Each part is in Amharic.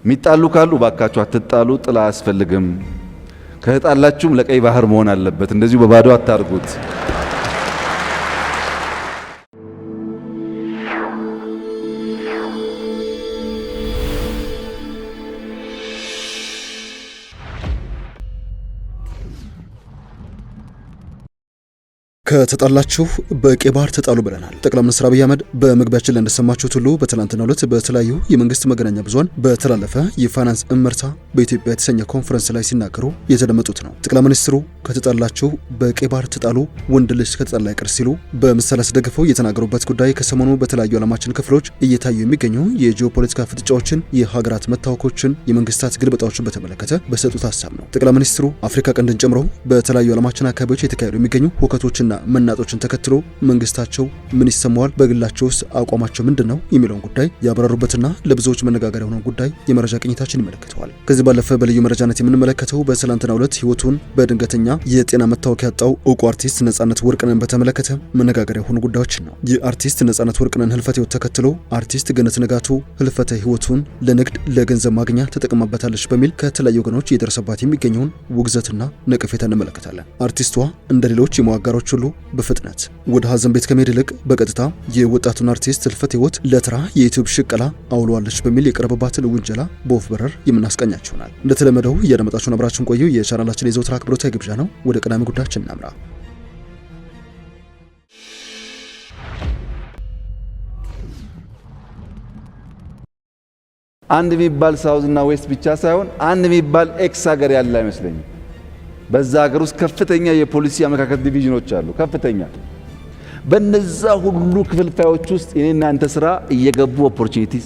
ሚጣሉ ካሉ ባካችሁ አትጣሉ፣ ጥላ አያስፈልግም። ከተጣላችሁም ለቀይ ባህር መሆን አለበት። እንደዚሁ በባዶ አታርጉት። ከተጣላችሁ በቀይ ባህር ተጣሉ ብለናል። ጠቅላይ ሚኒስትር አብይ አህመድ በመግቢያችን ላይ እንደሰማችሁት ሁሉ በትላንትናው ዕለት በተለያዩ የመንግስት መገናኛ ብዙሃን በተላለፈ የፋይናንስ እመርታ በኢትዮጵያ የተሰኘ ኮንፈረንስ ላይ ሲናገሩ የተደመጡት ነው። ጠቅላይ ሚኒስትሩ ከተጣላችሁ በቀይ ባህር ተጣሉ፣ ወንድ ልጅ ከተጣላ አይቀር ሲሉ በምሳሌ አስደግፈው የተናገሩበት ጉዳይ ከሰሞኑ በተለያዩ ዓለማችን ክፍሎች እየታዩ የሚገኙ የጂኦፖለቲካ ፍጥጫዎችን፣ የሀገራት መታወኮችን፣ የመንግስታት ግልበጣዎችን በተመለከተ በሰጡት ሀሳብ ነው። ጠቅላይ ሚኒስትሩ አፍሪካ ቀንድን ጨምሮ በተለያዩ ዓለማችን አካባቢዎች የተካሄዱ የሚገኙ ሁከቶችና መናጦችን ተከትሎ መንግስታቸው ምን ይሰማዋል፣ በግላቸውስ አቋማቸው ምንድነው የሚለውን ጉዳይ ያብራሩበትና ለብዙዎች መነጋገሪያ የሆነው ጉዳይ የመረጃ ቅኝታችን ይመለከተዋል። ከዚህ ባለፈ በልዩ መረጃነት የምንመለከተው በትላንትናው ዕለት ህይወቱን በድንገተኛ የጤና መታወክ ያጣው ዕውቁ አርቲስት ነጻነት ወርቅነህን በተመለከተ መነጋገሪያ የሆኑ ጉዳዮችን ነው። የአርቲስት ነጻነት ወርቅነህን ህልፈተ ህይወት ተከትሎ አርቲስት ገነት ንጋቱ ህልፈተ ህይወቱን ለንግድ ለገንዘብ ማግኛ ተጠቅማበታለች በሚል ከተለያዩ ወገኖች እየደረሰባት የሚገኘውን ውግዘትና ነቀፌታ እንመለከታለን። አርቲስቷ እንደሌሎች የመዋጋሮች ሁሉ በፍጥነት ወደ ሀዘን ቤት ከመሄድ ይልቅ በቀጥታ የወጣቱን አርቲስት ህልፈተ ህይወት ለተራ የዩቲዩብ ሽቀላ አውሏለች በሚል የቀረበባትን ውንጀላ በወፍ በረር የምናስቀኛችሁ ይሆናል። እንደተለመደው እያደመጣችሁን አብራችሁን ቆዩ። የቻናላችን የዘወትር አክብሮታዊ ግብዣ ነው። ወደ ቀዳሚ ጉዳያችን እናምራ። አንድ የሚባል ሳውዝ እና ዌስት ብቻ ሳይሆን አንድ የሚባል ኤክስ ሀገር ያለ አይመስለኝም። በዛ ሀገር ውስጥ ከፍተኛ የፖሊሲ አመለካከት ዲቪዥኖች አሉ። ከፍተኛ በነዛ ሁሉ ክፍልፋዮች ውስጥ የኔና አንተ ስራ እየገቡ ኦፖርቹኒቲስ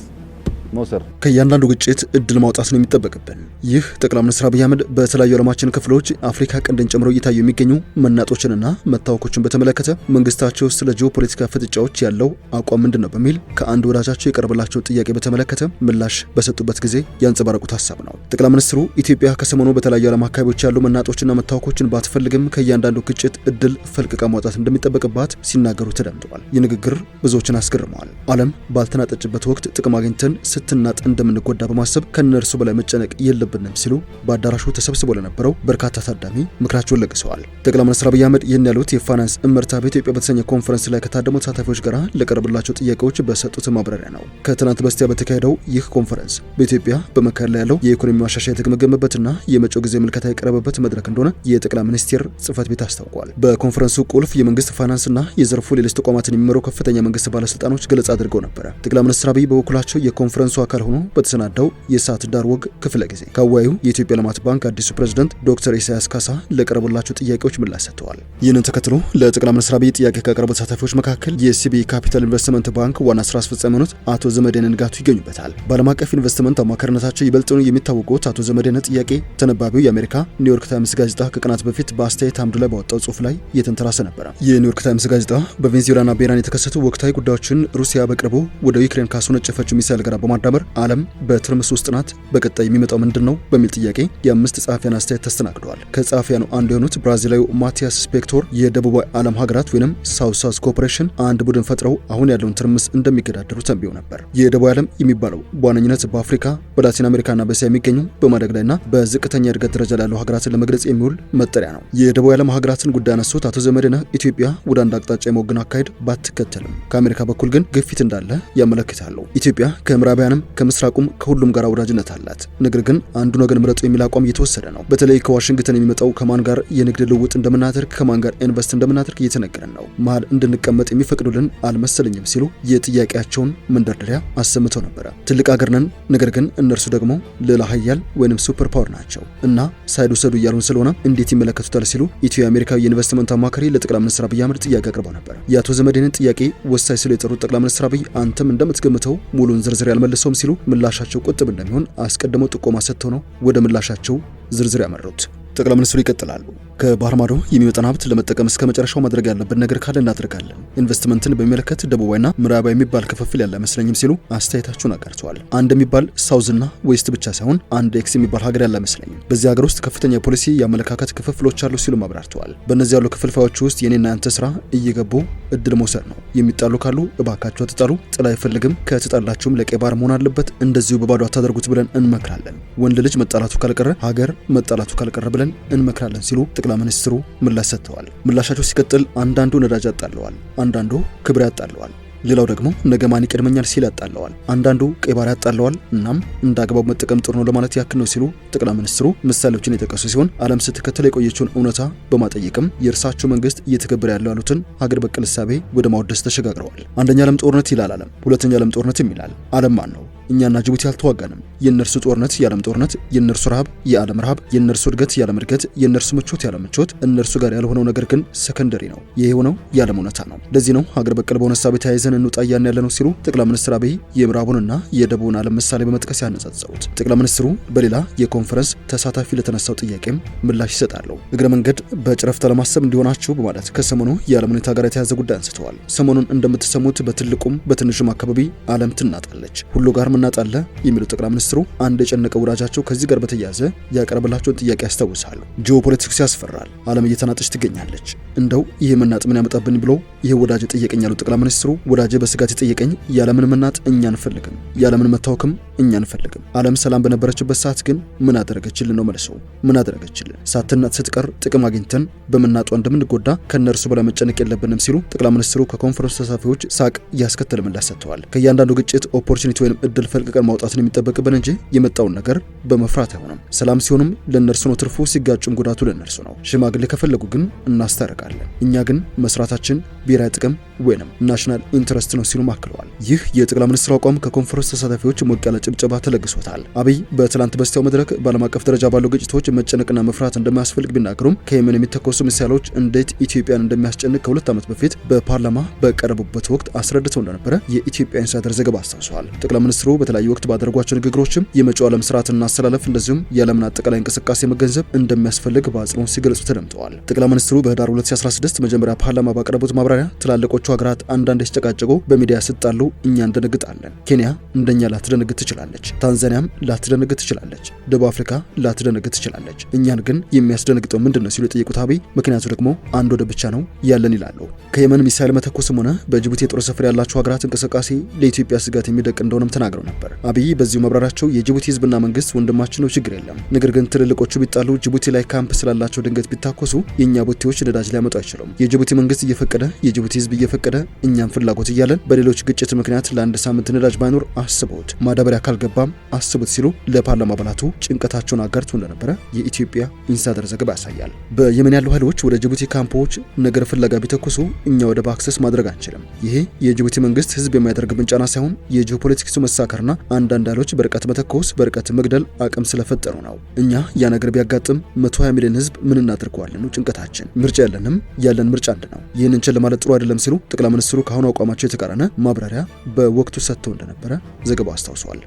መውሰድ ከእያንዳንዱ ግጭት እድል ማውጣት ነው የሚጠበቅብን። ይህ ጠቅላይ ሚኒስትር አብይ አህመድ በተለያዩ ዓለማችን ክፍሎች አፍሪካ ቀንድን ጨምሮ እየታዩ የሚገኙ መናጦችንና መታወኮችን በተመለከተ መንግስታቸው ስለ ጂኦፖለቲካ ፍጥጫዎች ያለው አቋም ምንድነው በሚል ከአንድ ወዳጃቸው የቀረበላቸው ጥያቄ በተመለከተ ምላሽ በሰጡበት ጊዜ ያንጸባረቁት ሀሳብ ነው። ጠቅላይ ሚኒስትሩ ኢትዮጵያ ከሰሞኑ በተለያዩ ዓለም አካባቢዎች ያሉ መናጦችና መታወኮችን ባትፈልግም ከእያንዳንዱ ግጭት እድል ፈልቅቃ ማውጣት እንደሚጠበቅባት ሲናገሩ ተደምጠዋል። ይህ ንግግር ብዙዎችን አስገርመዋል። ዓለም ባልተናጠጭበት ወቅት ጥቅም አግኝተን ስትናጥ እንደምንጎዳ በማሰብ ከነርሱ በላይ መጨነቅ የለብንም ሲሉ በአዳራሹ ተሰብስበው ለነበረው በርካታ ታዳሚ ምክራቸውን ለግሰዋል። ጠቅላይ ሚኒስትር አብይ አህመድ ይህን ያሉት የፋይናንስ እመርታ በኢትዮጵያ በተሰኘ ኮንፈረንስ ላይ ከታደሙ ተሳታፊዎች ጋር ለቀረበላቸው ጥያቄዎች በሰጡት ማብራሪያ ነው። ከትናንት በስቲያ በተካሄደው ይህ ኮንፈረንስ በኢትዮጵያ በመካሄድ ላይ ያለው የኢኮኖሚ ማሻሻያ የተገመገመበትና የመጪው ጊዜ ምልከታ የቀረበበት መድረክ እንደሆነ የጠቅላይ ሚኒስትር ጽህፈት ቤት አስታውቋል። በኮንፈረንሱ ቁልፍ የመንግስት ፋይናንስና የዘርፉ ሌሎች ተቋማትን የሚመሩ ከፍተኛ መንግስት ባለስልጣኖች ገለጻ አድርገው ነበር። ጠቅላይ ሚኒስትር አብይ በበኩላቸው የኮንፈረንሱ አካል ሆኖ በተሰናዳው የሰዓት ዳር ወግ ክፍለ ጊዜ ከአዋዩ የኢትዮጵያ ልማት ባንክ አዲሱ ፕሬዝዳንት ዶክተር ኢሳያስ ካሳ ለቀረቡላቸው ጥያቄዎች ምላሽ ሰጥተዋል። ይህንን ተከትሎ ለጠቅላይ ሚኒስትር አብይ ጥያቄ ካቀረቡ ተሳታፊዎች መካከል የሲቢ ካፒታል ኢንቨስትመንት ባንክ ዋና ስራ አስፈጻሚ የሆኑት አቶ ዘመዴነ ንጋቱ ይገኙበታል። በዓለም አቀፍ ኢንቨስትመንት አማካሪነታቸው ይበልጡኑ የሚታወቁት አቶ ዘመዴነ ጥያቄ ተነባቢው የአሜሪካ ኒውዮርክ ታይምስ ጋዜጣ ከቀናት በፊት በአስተያየት አምዱ ላይ ባወጣው ጽሑፍ ላይ እየተንተራሰ ነበር። የኒውዮርክ ታይምስ ጋዜጣ በቬንዙዌላና በኢራን የተከሰቱ ወቅታዊ ጉዳዮችን ሩሲያ በቅርቡ ወደ ዩክሬን ካስወነጨፈችው ሚሳይል ጋር በማዳመር ዓለም በትርምስ ውስጥ ናት፣ በቀጣይ የሚመጣው ምንድነው በሚል ጥያቄ የአምስት ጸሐፊያን አስተያየት ተስተናግደዋል። ከጸሐፊያኑ አንዱ የሆኑት ብራዚላዊ ማቲያስ ስፔክቶር የደቡባዊ ዓለም ሀገራት ወይም ሳውዝ ሳውዝ ኮኦፐሬሽን አንድ ቡድን ፈጥረው አሁን ያለውን ትርምስ እንደሚገዳደሩ ተንብዮ ነበር። የደቡባዊ ዓለም የሚባለው በዋነኝነት በአፍሪካ በላቲን አሜሪካና በእስያ የሚገኙ በማደግ ላይና በዝቅተኛ እድገት ደረጃ ላይ ያሉ ሀገራትን ለመግለጽ የሚውል መጠሪያ ነው። የደቡባዊ ዓለም ሀገራትን ጉዳይ ያነሱት አቶ ዘመዴነ ኢትዮጵያ ወደ አንድ አቅጣጫ የመወገን አካሄድ ባትከተልም ከአሜሪካ በኩል ግን ግፊት እንዳለ ያመለክታሉ። ኢትዮጵያ ከምዕራባውያንም ከምስራቁም ከሁሉም ጋር ወዳጅነት አላት። ነገር ግን አንዱን ወገን ምረጡ የሚል አቋም እየተወሰደ ነው። በተለይ ከዋሽንግተን የሚመጣው ከማን ጋር የንግድ ልውውጥ እንደምናደርግ ከማን ጋር ኢንቨስት እንደምናደርግ እየተነገረን ነው። መሀል እንድንቀመጥ የሚፈቅዱልን አልመሰለኝም ሲሉ የጥያቄያቸውን መንደርደሪያ አሰምተው ነበረ። ትልቅ ሀገር ነን፣ ነገር ግን እነርሱ ደግሞ ሌላ ሀያል ወይንም ሱፐር ፓወር ናቸው እና ሳይዱ ሰዱ እያሉን ስለሆነ እንዴት ይመለከቱታል ሲሉ ኢትዮ አሜሪካዊ የኢንቨስትመንት አማካሪ ለጠቅላይ ሚኒስትር አብይ አህመድ ጥያቄ አቅርበው ነበር። የአቶ ዘመዴንን ጥያቄ ወሳኝ ሲሉ የጠሩት ጠቅላይ ሚኒስትር አብይ አንተም እንደምትገምተው ሙሉን ዝርዝር ያልመለሰውም ሲሉ ምላሻቸው ቁጥብ እንደሚሆን አስቀድመው ጥቆማ ሰጥተው ነው ወደ ምላሻቸው ዝርዝር ያመሩት። ጠቅላይ ሚኒስትሩ ይቀጥላሉ። ከባህር ማዶ የሚመጣን ሀብት ለመጠቀም እስከ መጨረሻው ማድረግ ያለብን ነገር ካለ እናደርጋለን። ኢንቨስትመንትን በሚመለከት ደቡባዊና ምዕራባዊ የሚባል ክፍፍል ያለ አይመስለኝም ሲሉ አስተያየታቸውን አጋርተዋል። አንድ የሚባል ሳውዝና ዌስት ብቻ ሳይሆን አንድ ኤክስ የሚባል ሀገር ያለ አይመስለኝም። በዚህ ሀገር ውስጥ ከፍተኛ የፖሊሲ የአመለካከት ክፍፍሎች አሉ ሲሉ አብራርተዋል። በእነዚህ ያሉ ክፍልፋዮች ውስጥ የኔና ያንተ ስራ እየገቡ እድል መውሰድ ነው። የሚጣሉ ካሉ እባካችሁ አትጣሉ፣ ጥል አይፈልግም፣ ከተጣላችሁም ለቀይ ባህር መሆን አለበት፣ እንደዚሁ በባዶ አታደርጉት ብለን እንመክራለን። ወንድ ልጅ መጣላቱ ካልቀረ ሀገር መጣላቱ ካልቀረ ብለን እንመክራለን ሲሉ ጠቅላይ ሚኒስትሩ ምላሽ ሰጥተዋል። ምላሻቸው ሲቀጥል አንዳንዱ ነዳጅ ያጣለዋል፣ አንዳንዱ ክብር ያጣለዋል፣ ሌላው ደግሞ ነገ ማን ይቀድመኛል ሲል ያጣለዋል፣ አንዳንዱ ቀይ ባህር ያጣለዋል። እናም እንዳግባቡ መጠቀም ጥሩ ነው ለማለት ያክል ነው ሲሉ ጠቅላይ ሚኒስትሩ ምሳሌዎችን የጠቀሱ ሲሆን ዓለም ስትከተል የቆየችውን እውነታ በማጠየቅም የእርሳቸው መንግስት እየተገበረ ያለው ያሉትን ሀገር በቀል እሳቤ ወደ ማወደስ ተሸጋግረዋል። አንደኛ ዓለም ጦርነት ይላል ዓለም፣ ሁለተኛ ዓለም ጦርነትም ይላል ዓለም። ማን ነው? እኛና ጅቡቲ አልተዋጋንም። የእነርሱ ጦርነት የዓለም ጦርነት፣ የእነርሱ ረሃብ የዓለም ረሃብ፣ የእነርሱ እድገት የዓለም እድገት፣ የእነርሱ ምቾት የዓለም ምቾት፣ እነርሱ ጋር ያልሆነው ነገር ግን ሰከንደሪ ነው። ይህ የሆነው የዓለም እውነታ ነው። ለዚህ ነው ሀገር በቀል በሆነ እሳቤ ተያይዘን እንውጣ እያልን ያለ ነው ሲሉ ጠቅላይ ሚኒስትር አብይ የምዕራቡንና የደቡብን ዓለም ምሳሌ በመጥቀስ ያነጻጸሩት። ጠቅላይ ሚኒስትሩ በሌላ የኮንፈረንስ ተሳታፊ ለተነሳው ጥያቄም ምላሽ ይሰጣሉ። እግረ መንገድ በጭረፍታ ለማሰብ እንዲሆናችሁ በማለት ከሰሞኑ የዓለም ሁኔታ ጋር የተያዘ ጉዳይ አንስተዋል። ሰሞኑን እንደምትሰሙት በትልቁም በትንሹም አካባቢ ዓለም ትናጣለች፣ ሁሉ ጋር ምናጣለ የሚሉት ጠቅላይ ሚኒስትሩ አንድ የጨነቀ ወዳጃቸው ከዚህ ጋር በተያያዘ ያቀረበላቸውን ጥያቄ ያስታውሳሉ። ጂኦፖለቲክስ ያስፈራል፣ ዓለም እየተናጠች ትገኛለች፣ እንደው ይህ መናጥ ምን ያመጣብን ብሎ ይህ ወዳጅ ጠየቀኝ ያሉት ጠቅላይ ሚኒስትሩ ወዳጅ በስጋት የጠየቀኝ ያለምን መናጥ እኛ አንፈልግም፣ ያለምን መታወክም እኛ አንፈልግም። ዓለም ሰላም በነበረችበት ሰዓት ግን ምን አደረገችልን ነው መልሶ። ምን አደረገችልን? ሳትናጥ ስትቀር ጥቅም አግኝተን በመናጧ እንደምንጎዳ ከነርሱ በላይ መጨነቅ የለብንም ሲሉ ጠቅላይ ሚኒስትሩ ከኮንፈረንስ ተሳታፊዎች ሳቅ ያስከተለ ምላሽ ሰጥተዋል። ከእያንዳንዱ ግጭት ኦፖርቹኒቲ ወይም እድል ፈልቅቀን ማውጣትን የሚጠበቅብን እንጂ የመጣውን ነገር በመፍራት አይሆንም። ሰላም ሲሆንም ለነርሱ ነው ትርፉ፣ ሲጋጩም ጉዳቱ ለነርሱ ነው። ሽማግሌ ከፈለጉ ግን እናስታርቃለን። እኛ ግን መስራታችን ብሔራዊ ጥቅም ወይንም ናሽናል ኢንትረስት ነው ሲሉ አክለዋል። ይህ የጠቅላይ ሚኒስትሩ አቋም ከኮንፈረንስ ተሳታፊዎች ሞቅ ያለ ጭብጨባ ተለግሶታል። አብይ በትላንት በስቲያው መድረክ በዓለም አቀፍ ደረጃ ባለው ግጭቶች መጨነቅና መፍራት እንደማያስፈልግ ቢናገሩም ከየመን የሚተኮሱ ሚሳይሎች እንዴት ኢትዮጵያን እንደሚያስጨንቅ ከ2 ዓመት በፊት በፓርላማ በቀረቡበት ወቅት አስረድተው እንደነበረ የኢትዮጵያ ኢንሳይደር ዘገባ አስታውሷል። ጠቅላይ ሚኒስትሩ በተለያዩ ወቅት ባደረጓቸው ንግግሮችም የመጪው ዓለም ስርዓትና አስተላለፍ እንደዚሁም የዓለምን አጠቃላይ እንቅስቃሴ መገንዘብ እንደሚያስፈልግ በአጽንኦት ሲገልጹ ተደምጠዋል። ጠቅላይ ሚኒስትሩ በህዳር 2016 መጀመሪያ ፓርላማ ባቀረቡት ማብራሪያ ትላልቆቹ ሀገራት አንዳንድ ሲጨቃጨቁ በሚዲያ ሲጣሉ እኛ እንደነግጣለን። ኬንያ እንደኛ ላትደነግጥ ትችላለች፣ ታንዛኒያም ላትደነግጥ ትችላለች፣ ደቡብ አፍሪካ ላትደነግጥ ትችላለች። እኛን ግን የሚያስደነግጠው ምንድነው ሲሉ የጠየቁት አብይ ምክንያቱ ደግሞ አንድ ወደብ ብቻ ነው ያለን ይላሉ። ከየመን ሚሳይል መተኮስም ሆነ በጅቡቲ የጦር ሰፈር ያላቸው ሀገራት እንቅስቃሴ ለኢትዮጵያ ስጋት የሚደቅ እንደሆነም ተናግረው ነበር። አብይ በዚሁ ማብራሪያቸው የጅቡቲ ህዝብና መንግስት ወንድማችን ነው፣ ችግር የለም። ነገር ግን ትልልቆቹ ቢጣሉ ጅቡቲ ላይ ካምፕ ስላላቸው ድንገት ቢታኮሱ የኛ ቦቴዎች ነዳጅ ሊያመጡ አይችሉም። የጅቡቲ መንግስት እየፈቀደ የጅቡቲ ህዝብ እየፈቀደ እኛም ፍላጎት እያለን በሌሎች ግጭት ምክንያት ለአንድ ሳምንት ነዳጅ ባይኖር አስቡት፣ ማዳበሪያ ካልገባም አስቡት ሲሉ ለፓርላማ አባላቱ ጭንቀታቸውን አጋርተው እንደነበረ የኢትዮጵያ ኢንሳይደር ዘገባ ያሳያል። በየመን ያሉ ኃይሎች ወደ ጅቡቲ ካምፖች ነገር ፍለጋ ቢተኩሱ እኛ ወደ አክሰስ ማድረግ አንችልም። ይሄ የጅቡቲ መንግስት ህዝብ የሚያደርግብን ጫና ሳይሆን የጂኦፖለቲክሱ መሳከርና አንዳንድ ኃይሎች በርቀት መተኮስ በርቀት መግደል አቅም ስለፈጠሩ ነው። እኛ ያ ነገር ቢያጋጥም 120 ሚሊዮን ህዝብ ምን እናደርገዋለን ነው ጭንቀታችን። ምርጫ የለንም፣ ያለን ምርጫ አንድ ነው። ይህንን ችላ ማለት ጥሩ አይደለም ሲሉ ጠቅላይ ሚኒስትሩ ከአሁኑ አቋማቸው የተቃረነ ማብራሪያ በወቅቱ ሰጥተው እንደነበረ ዘገባው አስታውሷል።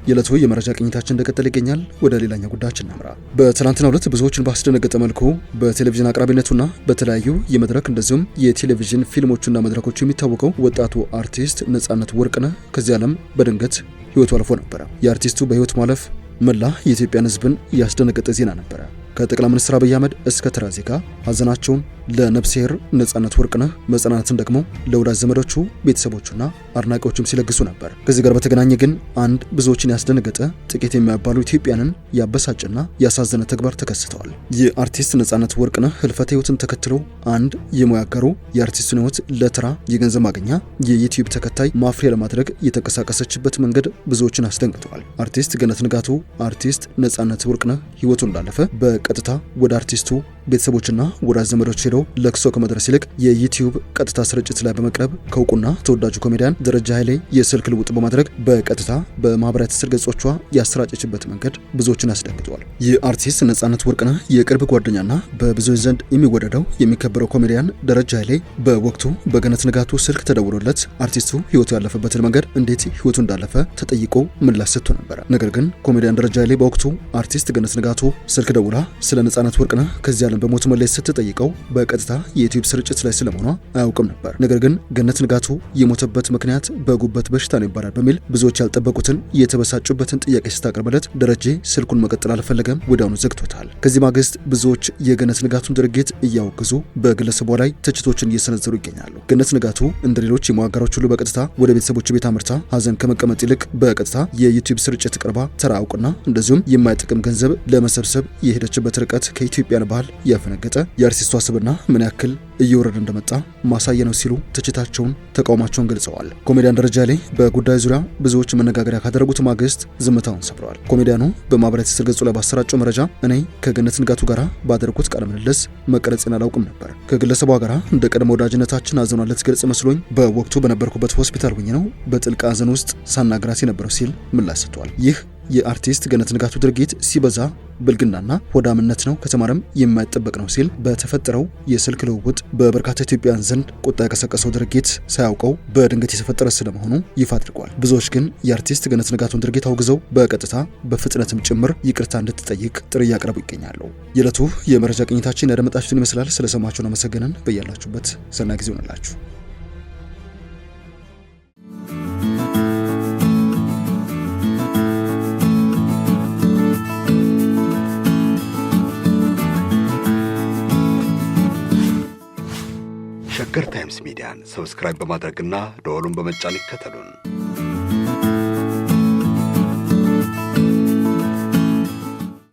የዕለቱ የመረጃ ቅኝታችን እንደቀጠለ ይገኛል። ወደ ሌላኛው ጉዳያችን እናምራ። በትናንትናው ዕለት ብዙዎችን ባስደነገጠ መልኩ በቴሌቪዥን አቅራቢነቱና በተለያዩ የመድረክ እንደዚሁም የቴሌቪዥን ፊልሞችና መድረኮች የሚታወቀው ወጣቱ አርቲስት ነጻነት ወርቅነህ ከዚህ ዓለም በድንገት ህይወቱ አልፎ ነበረ። የአርቲስቱ በህይወት ማለፍ መላ የኢትዮጵያን ህዝብን ያስደነገጠ ዜና ነበረ። ከጠቅላይ ሚኒስትር አብይ አህመድ እስከ ተራ ዜጋ ሀዘናቸውን ለነፍሴር ነጻነት ወርቅነህ መጽናናትን ደግሞ ለወዳጅ ዘመዶቹ ቤተሰቦቹና አድናቂዎችም ሲለግሱ ነበር። ከዚህ ጋር በተገናኘ ግን አንድ ብዙዎችን ያስደነገጠ ጥቂት የሚያባሉ ኢትዮጵያንን ያበሳጭና ያሳዘነ ተግባር ተከስተዋል። የአርቲስት ነጻነት ወርቅነህ ህልፈተ ህይወትን ተከትሎ አንድ የሙያ አጋሩ የአርቲስቱን ህይወት ለተራ የገንዘብ ማግኛ የዩቲዩብ ተከታይ ማፍሪያ ለማድረግ የተንቀሳቀሰችበት መንገድ ብዙዎችን አስደንግጠዋል። አርቲስት ገነት ንጋቱ አርቲስት ነጻነት ወርቅነህ ህይወቱ እንዳለፈ በቀጥታ ወደ አርቲስቱ ቤተሰቦችና ወዳጅ ዘመዶች ሄደው ሄዶ ለቅሶ ከመድረስ ይልቅ የዩቲዩብ ቀጥታ ስርጭት ላይ በመቅረብ ከእውቁና ተወዳጁ ኮሜዲያን ደረጃ ኃይሌ የስልክ ልውውጥ በማድረግ በቀጥታ በማህበራዊ ትስስር ገጾቿ ያሰራጨችበት መንገድ ብዙዎችን አስደንግጧል። የአርቲስት ነጻነት ወርቅነህ የቅርብ ጓደኛና በብዙዎች ዘንድ የሚወደደው የሚከበረው ኮሜዲያን ደረጃ ኃይሌ በወቅቱ በገነት ንጋቱ ስልክ ተደውሎለት አርቲስቱ ህይወቱ ያለፈበትን መንገድ እንዴት ህይወቱ እንዳለፈ ተጠይቆ ምላሽ ሰጥቶ ነበር። ነገር ግን ኮሜዲያን ደረጃ ኃይሌ በወቅቱ አርቲስት ገነት ንጋቱ ስልክ ደውላ ስለ ነጻነት ወርቅነህ ከዚህ ዓለም በሞት መለየት ስትጠይቀው በቀጥታ የዩቲዩብ ስርጭት ላይ ስለመሆኗ አያውቅም ነበር። ነገር ግን ገነት ንጋቱ የሞተበት ምክንያት በጉበት በሽታ ነው ይባላል በሚል ብዙዎች ያልጠበቁትን የተበሳጩበትን ጥያቄ ስታቀርበለት ደረጀ ስልኩን መቀጠል አልፈለገም፣ ወዲያውኑ ዘግቶታል። ከዚህ ማግስት ብዙዎች የገነት ንጋቱን ድርጊት እያወገዙ በግለሰቧ ላይ ትችቶችን እየሰነዘሩ ይገኛሉ። ገነት ንጋቱ እንደ ሌሎች የሟጋሮች ሁሉ በቀጥታ ወደ ቤተሰቦች ቤት አምርታ ሀዘን ከመቀመጥ ይልቅ በቀጥታ የዩቲዩብ ስርጭት ቀርባ ተራ አውቅና እንደዚሁም የማይጠቅም ገንዘብ ለመሰብሰብ የሄደችበት ርቀት ከኢትዮጵያን ባህል ያፈነገጠ የአርቲስቷ ስብዕና ምን ያክል እየወረደ እንደመጣ ማሳያ ነው ሲሉ ትችታቸውን ተቃውሟቸውን ገልጸዋል። ኮሜዲያን ደረጃ ኃይሌ በጉዳዩ ዙሪያ ብዙዎች መነጋገሪያ ካደረጉት ማግስት ዝምታውን ሰብረዋል። ኮሜዲያኑ በማህበራዊ ትስስር ገጹ ላይ ባሰራጨው መረጃ እኔ ከገነት ንጋቱ ጋር ባደረኩት ቃለ ምልልስ መቀረጽን አላውቅም ነበር። ከግለሰቧ ጋር እንደ ቀድሞ ወዳጅነታችን አዘኗን ልትገልጽ መስሎኝ በወቅቱ በነበርኩበት ሆስፒታል ሆኜ ነው በጥልቅ ሐዘን ውስጥ ሳናግራት የነበረው ሲል ምላሽ ሰጥቷል። ይህ የአርቲስት ገነት ንጋቱ ድርጊት ሲበዛ ብልግናና ሆዳምነት ነው፣ ከተማረም የማይጠበቅ ነው ሲል በተፈጠረው የስልክ ልውውጥ በበርካታ ኢትዮጵያውያን ዘንድ ቁጣ የቀሰቀሰው ድርጊት ሳያውቀው በድንገት የተፈጠረ ስለመሆኑ ይፋ አድርጓል። ብዙዎች ግን የአርቲስት ገነት ንጋቱን ድርጊት አውግዘው በቀጥታ በፍጥነትም ጭምር ይቅርታ እንድትጠይቅ ጥሪ እያቀረቡ ይገኛሉ። የዕለቱ የመረጃ ቅኝታችን ያደመጣችሁትን ይመስላል። ስለሰማችሁን አመሰግነን። በያላችሁበት ሰናይ ጊዜ ይሆንላችሁ። ሸገር ታይምስ ሚዲያን ሰብስክራይብ በማድረግና ደወሉን በመጫን ይከተሉን።